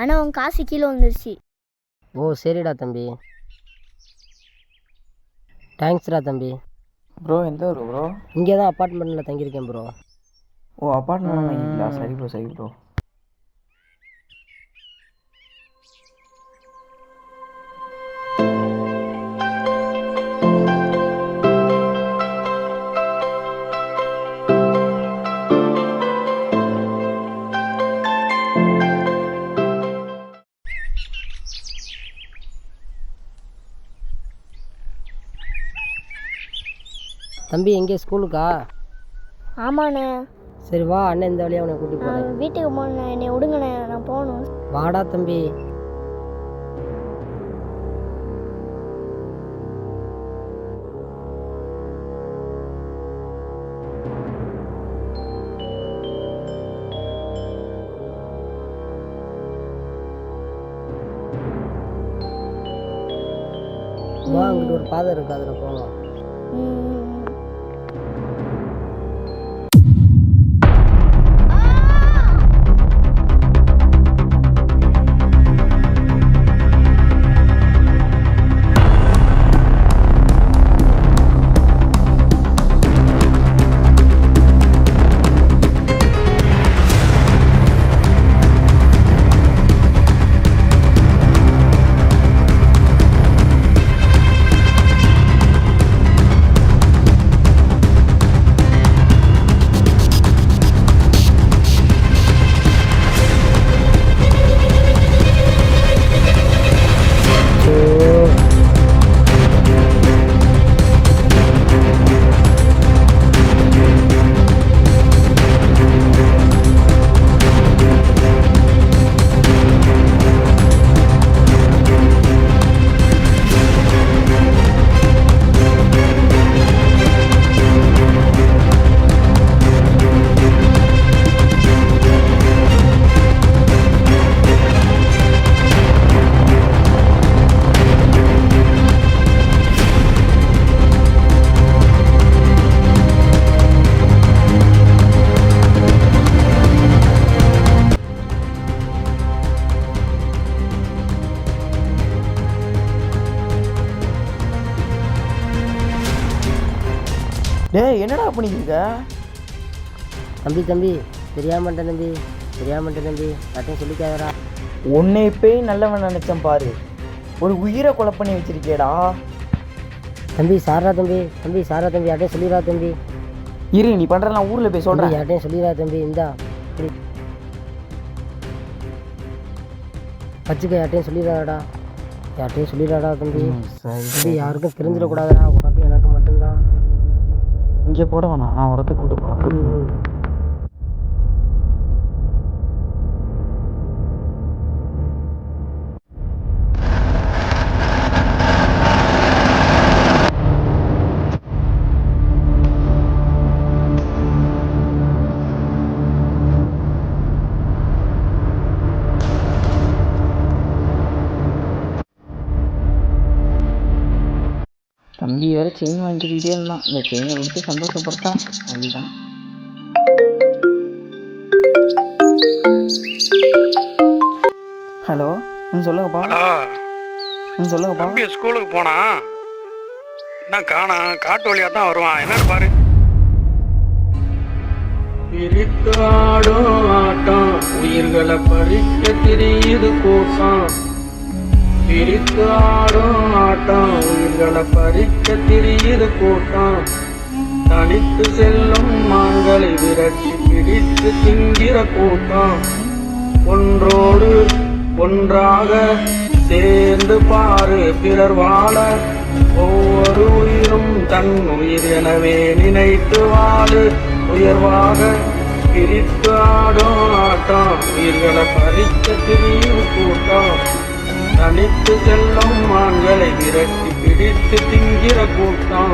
ஆனால் உன் காசு கீழே வந்துருச்சு. ஓ சரிடா தம்பி, தேங்க்ஸ்டா தம்பி. ப்ரோ எந்த ஊர் ப்ரோ? இங்கே தான் அப்பார்ட்மெண்ட்டில் தங்கியிருக்கேன் ப்ரோ. ஓ அப்பார்ட்மெண்ட் வாங்கிங்களா? சரி ப்ரோ சரி ப்ரோ. தம்பி எங்கே ஸ்கூலுக்கா? ஆமாண்ணே. சரி வா, அண்ணன் இந்த வழியாக அவனை கூட்டிட்டு போகிறேன். நான் வீட்டுக்கு போனேண்ணே, என்னை விடுங்கண்ணே, நான் போகணும். வாடா தம்பி. வா, அங்கிட்டு ஒரு பாதை இருக்கு, அதில் போகலாம். டேய் என்னடா பண்ணிக்கிருக்க? தம்பி தம்பி தெரியாமட்டேன் தம்பி, தெரியாமட்டேன் தம்பி, யார்ட்டையும் சொல்லிக்காதடா. உன்னை இப்போயும் நல்லவன் நினச்சேன் பாரு, ஒரு உயிரை கொலை பண்ணி வச்சிருக்கேடா. தம்பி சாரா தம்பி, தம்பி சாரா தம்பி, யார்ட்டையும் சொல்லிடா தம்பி. இரு நீ பண்ணுற, நான் ஊரில் போய் சொல்கிறேன். யார்ட்டையும் சொல்லிடா தம்பி, இந்தா வச்சுக்க, யார்ட்டையும் சொல்லிடாடா, யார்ட்டையும் சொல்லிடாடா தம்பி. தம்பி யாருக்கும் தெரிஞ்சிடக்கூடாதுடா, உனக்கு எனக்கு மட்டும்தான். இங்கே போட வேணாம், நான் உரத்துக்கு கொண்டு போகிறேன். தம்பி வேறு செயின் வாங்கிக்கிட்டே இருந்தான், இந்த செயினை கொடுத்து சந்தோஷப்படுத்தான். அப்படிதான். ஹலோ சொல்லுங்கப்பா. சொல்லுங்கப்பா. தம்பி ஸ்கூலுக்கு போனா என்ன காணா, காட்டு வழியாக தான் வருவான், என்னன்னு பாரு. பிரித்தாடும் ஆட்டம் உயிர்களை பறிக்க தெரியுது கூட்டம், பிரித்து ஆடும் ஆட்டம் உயிர்களை பறிக்க தெரியுது கூட்டம், தனித்து செல்லும் மான்களை விரட்டி பிடித்து திங்கிற கூட்டம், ஒன்றோடு ஒன்றாக சேர்ந்து பாரு பிறர் வாழ, ஒவ்வொரு உயிரும் தன் உயிர் எனவே நினைத்து வாழு உயர்வாக, பிரித்து ஆடும் ஆட்டம் உயிர்களை பறிக்க தெரியும் கூட்டம், தனித்து செல்லும் மான்களை விரட்டி பிடித்து திங்கிற கூட்டம்,